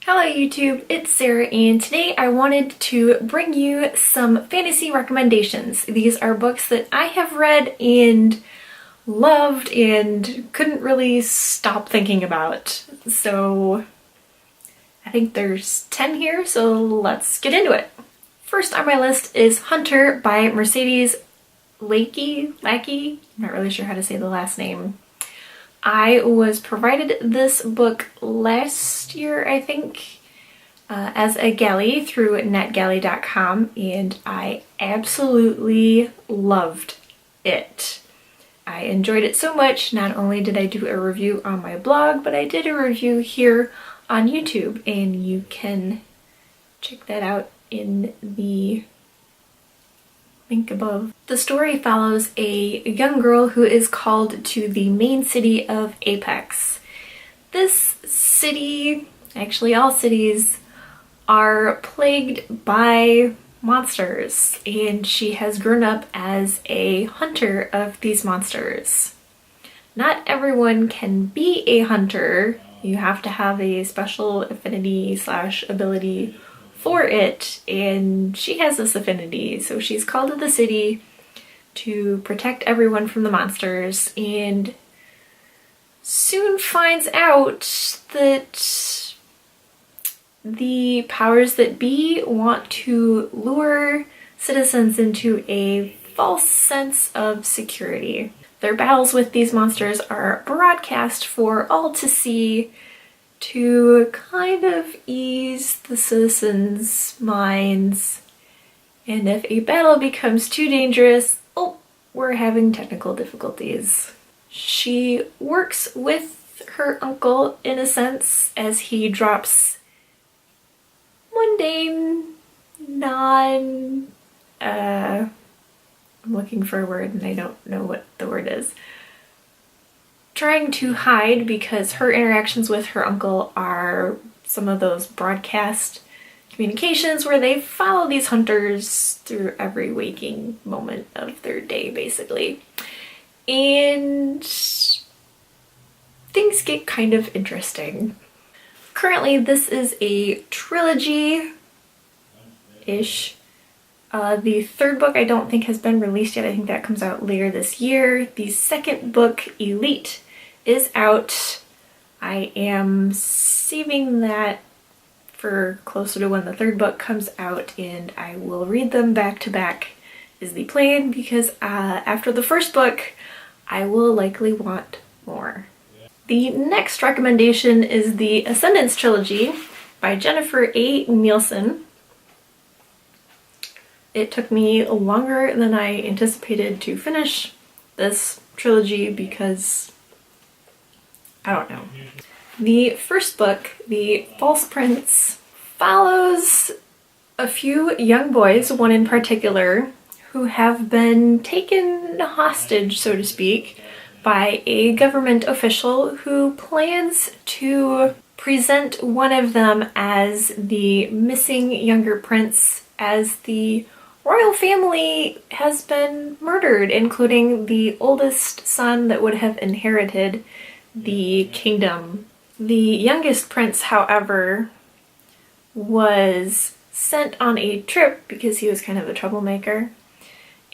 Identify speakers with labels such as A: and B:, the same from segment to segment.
A: Hello YouTube, it's Sarah, and today I wanted to bring you some fantasy recommendations. These are books that I have read and loved and couldn't really stop thinking about. So I think there's 10 here, so let's get into it. First on my list is Hunter by Mercedes Lackey. I'm not really sure how to say the last name. I was provided this book last year, I think, as a galley through netgalley.com, and I absolutely loved it. I enjoyed it so much, not only did I do a review on my blog, but I did a review here on YouTube, and you can check that out in the link above. The story follows a young girl who is called to the main city of Apex. This city, actually all cities, are plagued by monsters, and she has grown up as a hunter of these monsters. Not everyone can be a hunter. You have to have a special affinity / ability for it, and she has this affinity, so she's called to the city to protect everyone from the monsters, and soon finds out that the powers that be want to lure citizens into a false sense of security. Their battles with these monsters are broadcast for all to see, to kind of ease the citizens' minds. And if a battle becomes too dangerous, oh, we're having technical difficulties. She works with her uncle, in a sense, as he drops mundane, I'm looking for a word and I don't know what the word is. Trying to hide, because her interactions with her uncle are some of those broadcast communications where they follow these hunters through every waking moment of their day, basically. And things get kind of interesting. Currently, this is a trilogy-ish. The third book I don't think has been released yet. I think that comes out later this year. The second book, Elite, is out. I am saving that for closer to when the third book comes out, and I will read them back to back is the plan, because after the first book I will likely want more. The next recommendation is the Ascendance trilogy by Jennifer A. Nielsen. It took me longer than I anticipated to finish this trilogy because I don't know. The first book, The False Prince, follows a few young boys, one in particular, who have been taken hostage, so to speak, by a government official who plans to present one of them as the missing younger prince, as the royal family has been murdered, including the oldest son that would have inherited the kingdom. The youngest prince, however, was sent on a trip because he was kind of a troublemaker,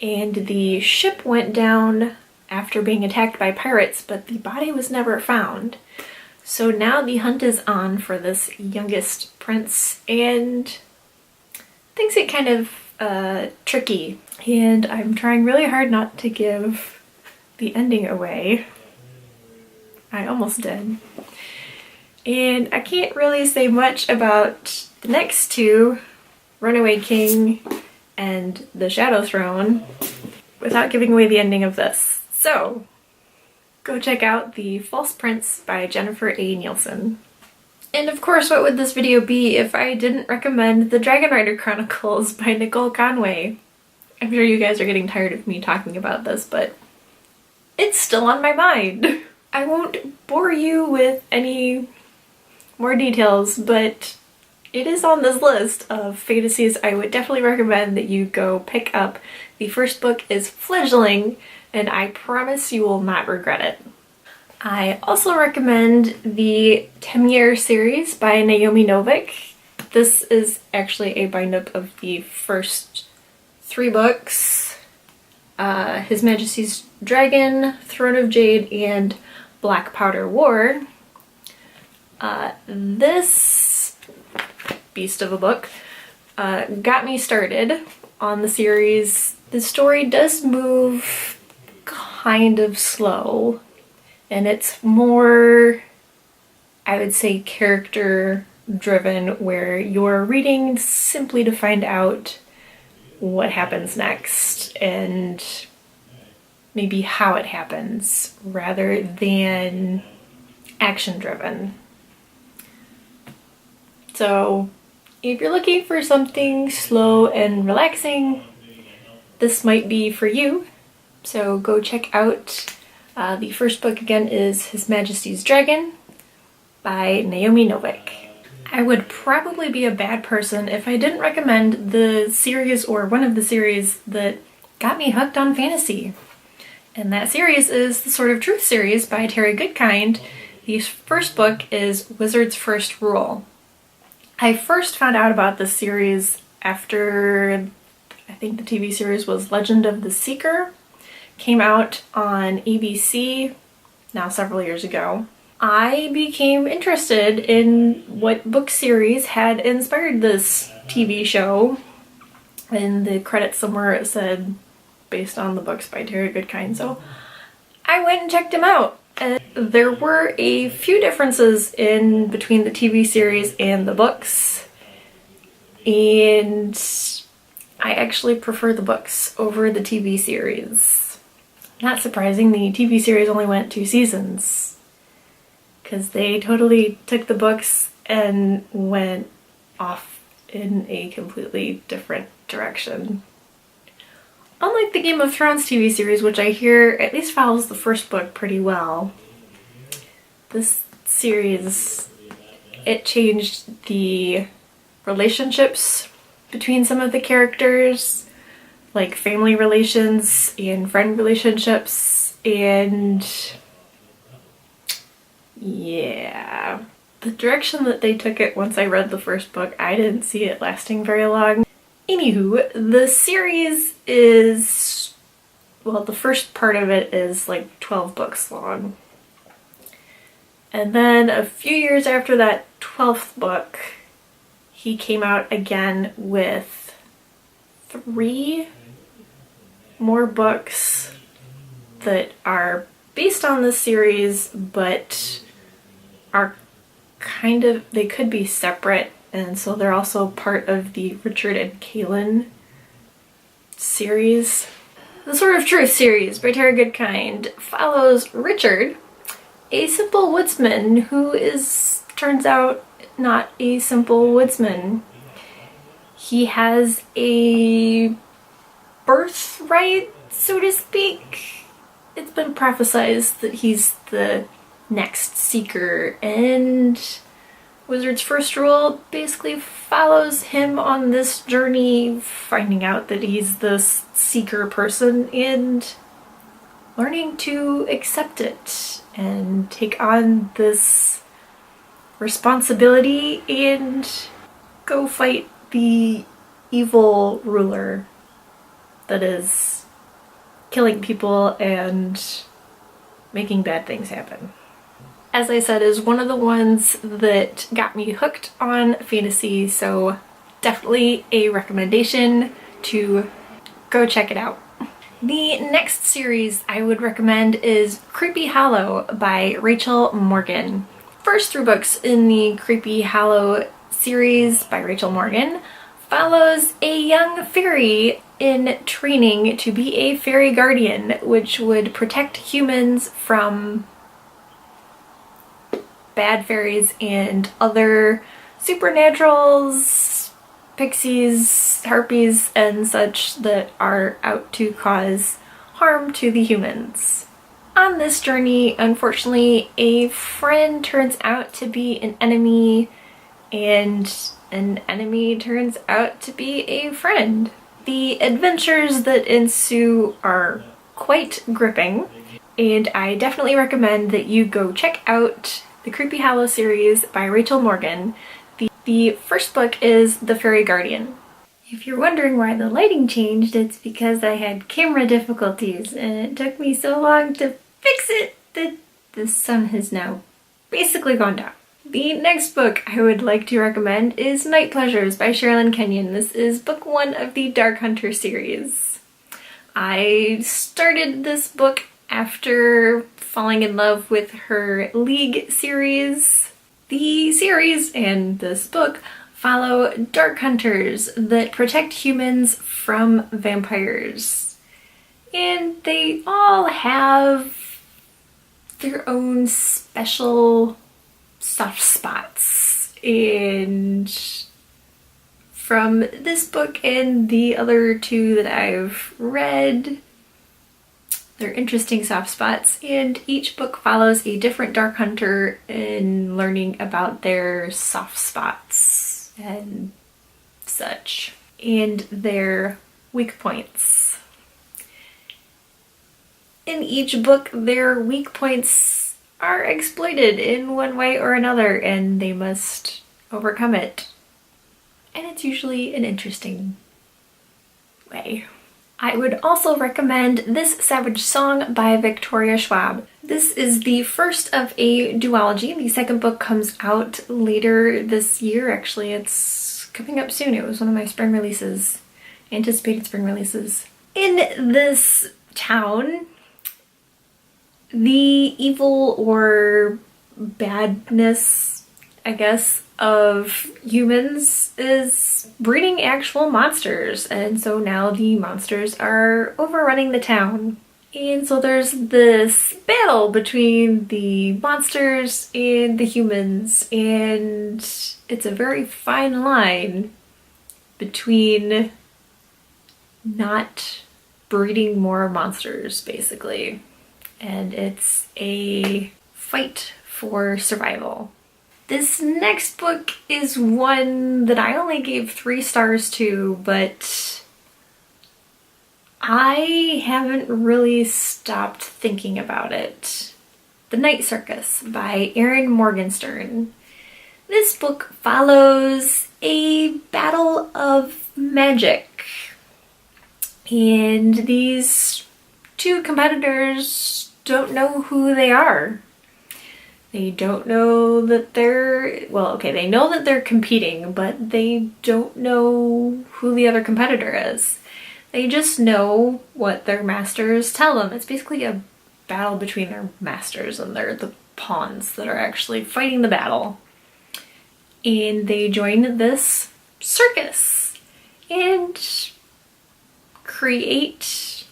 A: and the ship went down after being attacked by pirates, but the body was never found. So now the hunt is on for this youngest prince, and things get kind of tricky, and I'm trying really hard not to give the ending away. I almost did. And I can't really say much about the next two, Runaway King and The Shadow Throne, without giving away the ending of this. So, go check out The False Prince by Jennifer A. Nielsen. And of course, what would this video be if I didn't recommend The Dragon Rider Chronicles by Nicole Conway? I'm sure you guys are getting tired of me talking about this, but it's still on my mind. I won't bore you with any more details, but it is on this list of fantasies I would definitely recommend that you go pick up. The first book is Fledgling, and I promise you will not regret it. I also recommend the Kaimir series by Naomi Novik. This is actually a bind-up of the first 3 books. His Majesty's Dragon, Throne of Jade, and Black Powder War. This beast of a book got me started on the series. The story does move kind of slow, and it's more, I would say, character driven, where you're reading simply to find out what happens next and maybe how it happens, rather than action driven. So if you're looking for something slow and relaxing, this might be for you. So go check out the first book. Again, is His Majesty's Dragon by Naomi Novik. I would probably be a bad person if I didn't recommend the series, or one of the series, that got me hooked on fantasy. And that series is the Sword of Truth series by Terry Goodkind. The first book is Wizard's First Rule. I first found out about this series after, I think the TV series was Legend of the Seeker. Came out on ABC now several years ago. I became interested in what book series had inspired this TV show. In the credits somewhere it said based on the books by Terry Goodkind, so I went and checked him out. And there were a few differences in between the TV series and the books, and I actually prefer the books over the TV series. Not surprising, the TV series only went 2 seasons, because they totally took the books and went off in a completely different direction. Unlike the Game of Thrones TV series, which I hear at least follows the first book pretty well, this series, it changed the relationships between some of the characters, like family relations and friend relationships, and yeah, the direction that they took it once I read the first book, I didn't see it lasting very long. Anywho, the series is, well, the first part of it is like 12 books long. And then a few years after that 12th book, he came out again with 3 more books that are based on this series, but are kind of, they could be separate, and so they're also part of the Richard and Kaylin series. The Sword of Truth series by Terry Goodkind follows Richard, a simple woodsman who turns out not a simple woodsman. He has a birthright, so to speak. It's been prophesized that he's the next seeker, and Wizard's First Rule basically follows him on this journey, finding out that he's this seeker person and learning to accept it and take on this responsibility and go fight the evil ruler that is killing people and making bad things happen. As I said, is one of the ones that got me hooked on fantasy, so definitely a recommendation to go check it out. The next series I would recommend is Creepy Hallo by Rachel Morgan. First 3 books in the Creepy Hallo series by Rachel Morgan follows a young fairy in training to be a fairy guardian, which would protect humans from bad fairies and other supernaturals, pixies, harpies, and such that are out to cause harm to the humans. On this journey, unfortunately, a friend turns out to be an enemy, and an enemy turns out to be a friend. The adventures that ensue are quite gripping, and I definitely recommend that you go check out the Creepy Hallo series by Rachel Morgan. The first book is The Fairy Guardian. If you're wondering why the lighting changed, it's because I had camera difficulties and it took me so long to fix it that the sun has now basically gone down. The next book I would like to recommend is Night Pleasures by Sherilyn Kenyon. This is book 1 of the Dark Hunter series. I started this book after falling in love with her League series. The series and this book follow dark hunters that protect humans from vampires. And they all have their own special soft spots. And from this book and the other 2 that I've read, they're interesting soft spots, and each book follows a different dark hunter in learning about their soft spots and such, and their weak points. In each book, their weak points are exploited in one way or another, and they must overcome it. And it's usually an interesting way. I would also recommend This Savage Song by Victoria Schwab. This is the first of a duology. The second book comes out later this year. Actually, it's coming up soon. It was one of my spring releases, anticipated spring releases. In this town, the evil or badness, I guess, of humans is breeding actual monsters, and so now the monsters are overrunning the town. And so there's this battle between the monsters and the humans, and it's a very fine line between not breeding more monsters, basically. And it's a fight for survival. This next book is one that I only gave 3 stars to, but I haven't really stopped thinking about it. The Night Circus by Erin Morgenstern. This book follows a battle of magic, and these 2 competitors don't know who they are. They don't know that they know that they're competing, but they don't know who the other competitor is. They just know what their masters tell them. It's basically a battle between their masters, and they're the pawns that are actually fighting the battle. And they join this circus and create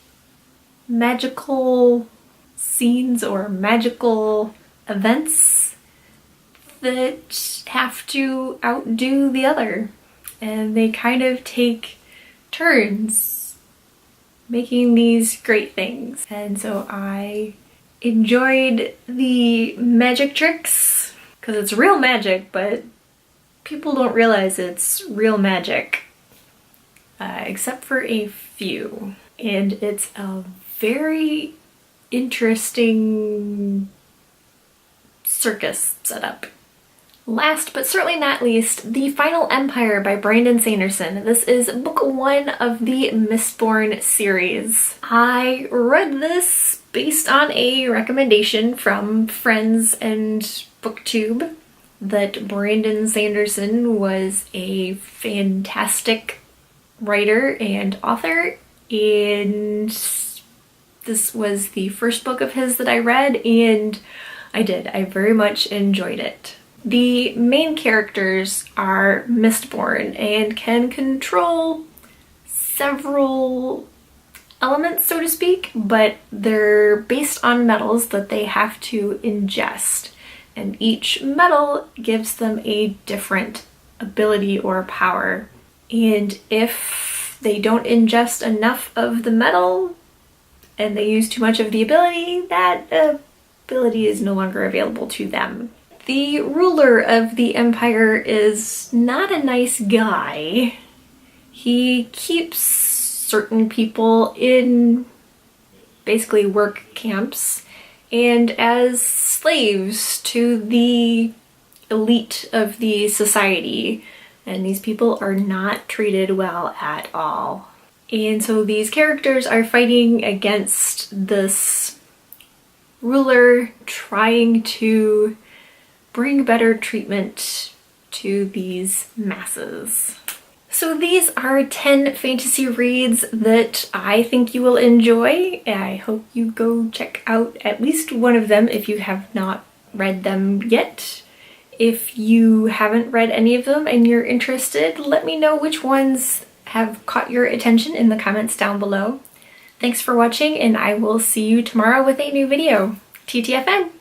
A: magical scenes or magical events that have to outdo the other, and they kind of take turns making these great things. And so I enjoyed the magic tricks because it's real magic, but people don't realize it's real magic, except for a few. And it's a very interesting circus setup. Last but certainly not least, The Final Empire by Brandon Sanderson. This is book 1 of the Mistborn series. I read this based on a recommendation from friends and BookTube that Brandon Sanderson was a fantastic writer and author, and this was the first book of his that I read, and I very much enjoyed it. The main characters are Mistborn and can control several elements, so to speak, but they're based on metals that they have to ingest, and each metal gives them a different ability or power. And if they don't ingest enough of the metal and they use too much of the ability, that ability is no longer available to them. The ruler of the empire is not a nice guy. He keeps certain people in basically work camps and as slaves to the elite of the society. And these people are not treated well at all. And so these characters are fighting against this ruler trying to bring better treatment to these masses. So these are 10 fantasy reads that I think you will enjoy. I hope you go check out at least one of them if you have not read them yet. If you haven't read any of them and you're interested, let me know which ones have caught your attention in the comments down below. Thanks for watching, and I will see you tomorrow with a new video. TTFN!